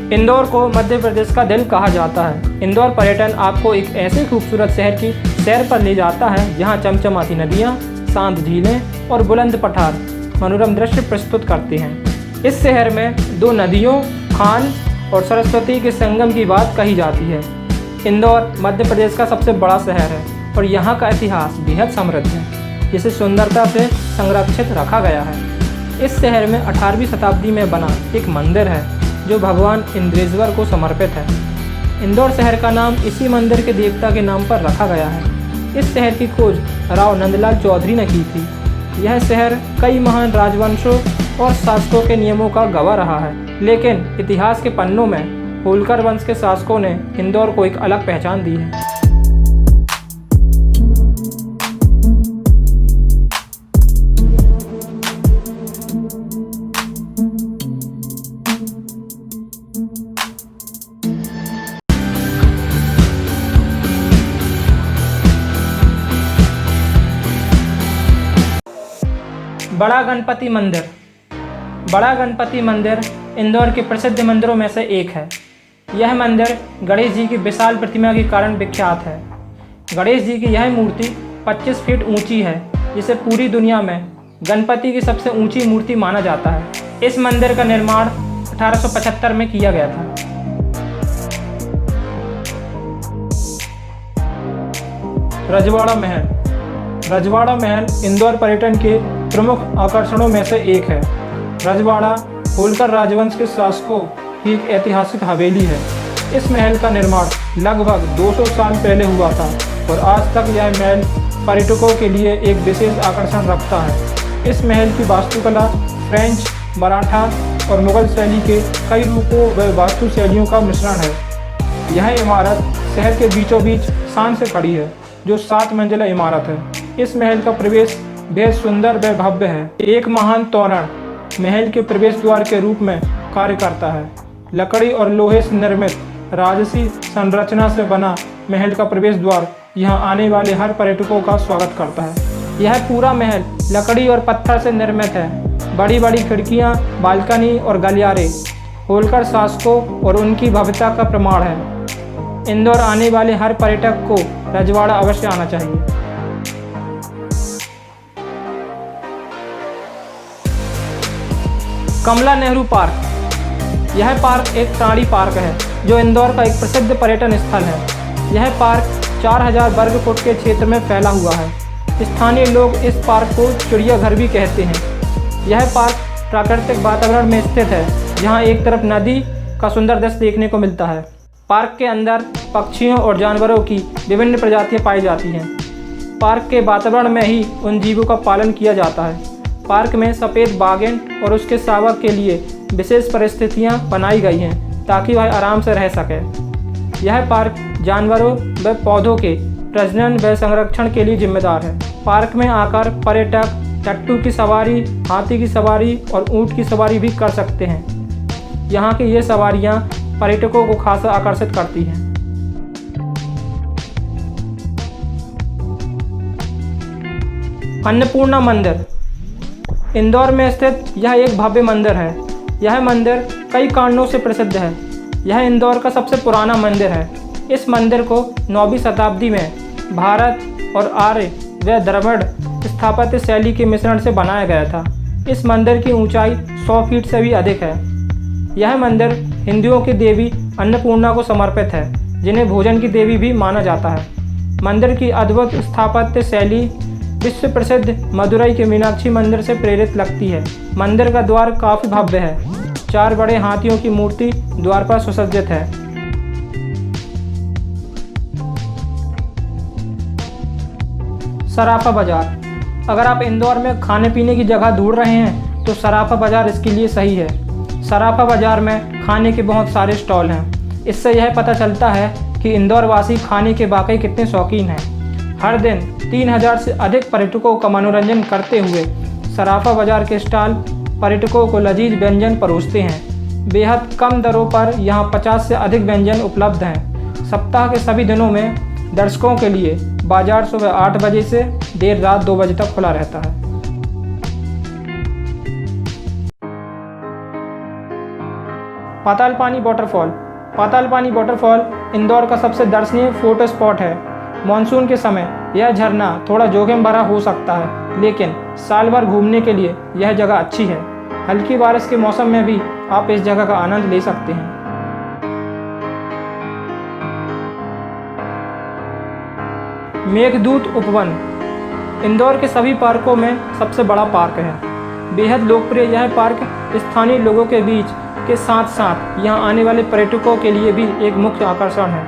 इंदौर को मध्य प्रदेश का दिल कहा जाता है। इंदौर पर्यटन आपको एक ऐसे खूबसूरत शहर की सैर पर ले जाता है जहां चमचमाती नदियां, शांत झीलें और बुलंद पठार मनोरम दृश्य प्रस्तुत करते हैं। इस शहर में दो नदियों खान और सरस्वती के संगम की बात कही जाती है। इंदौर मध्य प्रदेश का सबसे बड़ा शहर है और यहाँ का इतिहास बेहद समृद्ध है, जिसे सुंदरता से संरक्षित रखा गया है। इस शहर में 18वीं शताब्दी में बना एक मंदिर है जो भगवान इंद्रेश्वर को समर्पित है। इंदौर शहर का नाम इसी मंदिर के देवता के नाम पर रखा गया है। इस शहर की खोज राव नंदलाल चौधरी ने की थी। यह शहर कई महान राजवंशों और शासकों के नियमों का गवाह रहा है, लेकिन इतिहास के पन्नों में होलकर वंश के शासकों ने इंदौर को एक अलग पहचान दी है। बड़ा गणपति मंदिर। बड़ा गणपति मंदिर इंदौर के प्रसिद्ध मंदिरों में से एक है। यह मंदिर गणेश जी की विशाल प्रतिमा के कारण विख्यात है। गणेश जी की यह मूर्ति 25 फीट ऊंची है, जिसे पूरी दुनिया में गणपति की सबसे ऊंची मूर्ति माना जाता है। इस मंदिर का निर्माण 1875 में किया गया था। रजवाड़ा महल। रजवाड़ा महल इंदौर पर्यटन के प्रमुख आकर्षणों में से एक है। रजवाड़ा होलकर राजवंश के शासकों की एक ऐतिहासिक हवेली है। इस महल का निर्माण लगभग 200 साल पहले हुआ था और आज तक यह महल पर्यटकों के लिए एक विशेष आकर्षण रखता है। इस महल की वास्तुकला फ्रेंच, मराठा और मुगल शैली के कई रूपों व वास्तु शैलियों का मिश्रण है। यह इमारत शहर के बीचों बीच शान से खड़ी है, जो 7 मंजिला इमारत है। इस महल का प्रवेश बेहद सुंदर व भव्य है। एक महान तोरण महल के प्रवेश द्वार के रूप में कार्य करता है। लकड़ी और लोहे से निर्मित राजसी संरचना से बना महल का प्रवेश द्वार यहां आने वाले हर पर्यटकों का स्वागत करता है। यह पूरा महल लकड़ी और पत्थर से निर्मित है। बड़ी बड़ी खिड़कियां, बालकनी और गलियारे होलकर शासकों और उनकी भव्यता का प्रमाण है। इंदौर आने वाले हर पर्यटक को रजवाड़ा अवश्य आना चाहिए। कमला नेहरू पार्क। यह पार्क एक प्राणी पार्क है जो इंदौर का एक प्रसिद्ध पर्यटन स्थल है। यह पार्क 4000 वर्ग फुट के क्षेत्र में फैला हुआ है। स्थानीय लोग इस पार्क को चिड़ियाघर भी कहते हैं। यह पार्क प्राकृतिक वातावरण में स्थित है, जहां एक तरफ नदी का सुंदर दृश्य देखने को मिलता है। पार्क के अंदर पक्षियों और जानवरों की विभिन्न प्रजातियां पाई जाती हैं। पार्क के वातावरण में ही उन जीवों का पालन किया जाता है। पार्क में सफ़ेद बाघिन और उसके शावक के लिए विशेष परिस्थितियां बनाई गई हैं ताकि वह आराम से रह सके। यह पार्क जानवरों व पौधों के प्रजनन व संरक्षण के लिए जिम्मेदार है। पार्क में आकर पर्यटक टट्टू की सवारी, हाथी की सवारी और ऊंट की सवारी भी कर सकते हैं। यहाँ की ये सवारियाँ पर्यटकों को खासा आकर्षित करती हैं। अन्नपूर्णा मंदिर। इंदौर में स्थित यह एक भव्य मंदिर है। यह मंदिर कई कारणों से प्रसिद्ध है। यह इंदौर का सबसे पुराना मंदिर है। इस मंदिर को 9वीं शताब्दी में भारत और आर्य व द्रविड़ स्थापत्य शैली के मिश्रण से बनाया गया था। इस मंदिर की ऊंचाई 100 फीट से भी अधिक है। यह मंदिर हिंदुओं की देवी अन्नपूर्णा को समर्पित है, जिन्हें भोजन की देवी भी माना जाता है। मंदिर की अद्भुत स्थापत्य शैली विश्व प्रसिद्ध मदुरई के मीनाक्षी मंदिर से प्रेरित लगती है। मंदिर का द्वार काफी भव्य है। 4 बड़े हाथियों की मूर्ति द्वार पर सुसज्जित है। सराफा बाजार। अगर आप इंदौर में खाने पीने की जगह ढूंढ रहे हैं तो सराफा बाजार इसके लिए सही है। सराफा बाजार में खाने के बहुत सारे स्टॉल हैं। इससे यह पता चलता है कि इंदौर वासी खाने के वाकई कितने शौकीन हैं। हर दिन 3000 से अधिक पर्यटकों का मनोरंजन करते हुए सराफा बाजार के स्टॉल पर्यटकों को लजीज व्यंजन परोसते हैं। बेहद कम दरों पर यहाँ 50 से अधिक व्यंजन उपलब्ध हैं। सप्ताह के सभी दिनों में दर्शकों के लिए बाजार सुबह 8 बजे से देर रात 2 बजे तक खुला रहता है। पातालपानी वाटरफॉल। पातालपानी वाटरफॉल इंदौर का सबसे दर्शनीय फोटो स्पॉट है। मानसून के समय यह झरना थोड़ा जोखिम भरा हो सकता है, लेकिन साल भर घूमने के लिए यह जगह अच्छी है। हल्की बारिश के मौसम में भी आप इस जगह का आनंद ले सकते हैं। मेघदूत उपवन इंदौर के सभी पार्कों में सबसे बड़ा पार्क है। बेहद लोकप्रिय यह पार्क स्थानीय लोगों के बीच के साथ साथ यहाँ आने वाले पर्यटकों के लिए भी एक मुख्य आकर्षण है।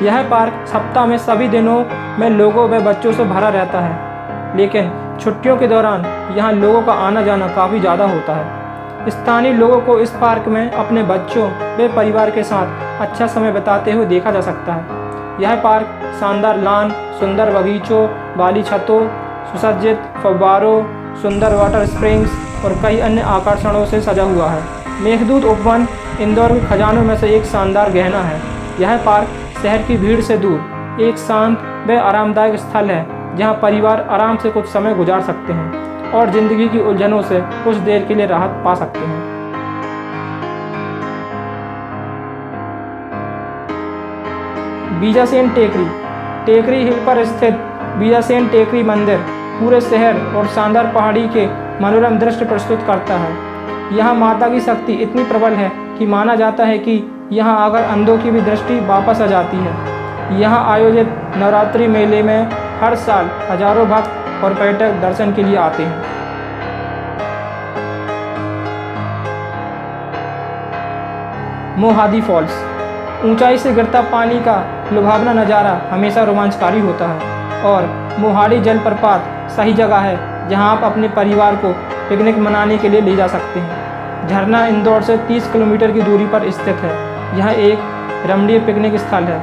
यह पार्क सप्ताह में सभी दिनों में लोगों व बच्चों से भरा रहता है, लेकिन छुट्टियों के दौरान यहाँ लोगों का आना जाना काफ़ी ज़्यादा होता है। स्थानीय लोगों को इस पार्क में अपने बच्चों व परिवार के साथ अच्छा समय बिताते हुए देखा जा सकता है। यह पार्क शानदार लॉन, सुंदर बगीचों वाली छतों, सुसज्जित फव्वारों, सुंदर वाटर स्प्रिंग्स और कई अन्य आकर्षणों से सजा हुआ है। मेघदूत उपवन इंदौर के खजानों में से एक शानदार गहना है। यह पार्क शहर की भीड़ से दूर एक शांत व आरामदायक स्थल है, जहां परिवार आराम से कुछ समय गुजार सकते हैं और ज़िंदगी की उलझनों से कुछ देर के लिए राहत पा सकते हैं। बीजासेन टेकरी। टेकरी हिल पर स्थित बीजासेन टेकरी मंदिर पूरे शहर और शानदार पहाड़ी के मनोरम दृश्य प्रस्तुत करता है। यहाँ माता की शक्ति इतनी प्रबल है कि माना जाता है कि यहाँ आकर अंधों की भी दृष्टि वापस आ जाती है। यहाँ आयोजित नवरात्रि मेले में हर साल हजारों भक्त और पर्यटक दर्शन के लिए आते हैं। मोहादी फॉल्स। ऊंचाई से गिरता पानी का लुभावना नज़ारा हमेशा रोमांचकारी होता है और मोहाड़ी जलप्रपात सही जगह है जहां आप अपने परिवार को पिकनिक मनाने के लिए ले जा सकते हैं। झरना इंदौर से 30 किलोमीटर की दूरी पर स्थित है। यह एक रमणीय पिकनिक स्थल है।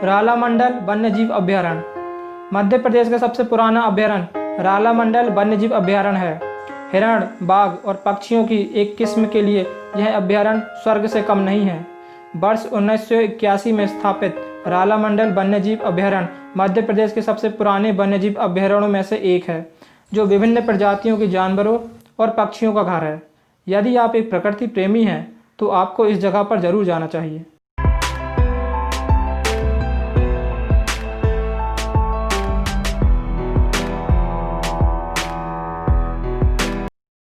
रालामंडल वन्यजीव अभयारण्य। मध्य प्रदेश का सबसे पुराना अभयारण्य रालामंडल वन्यजीव अभयारण्य है। हिरण, बाघ और पक्षियों की एक किस्म के लिए यह अभयारण्य स्वर्ग से कम नहीं है। वर्ष 1981 में स्थापित रालामंडल वन्यजीव अभयारण्य मध्य प्रदेश के सबसे पुराने वन्यजीव अभयारण्यों में से एक है, जो विभिन्न प्रजातियों के जानवरों और पक्षियों का घर है। यदि आप एक प्रकृति प्रेमी हैं तो आपको इस जगह पर जरूर जाना चाहिए।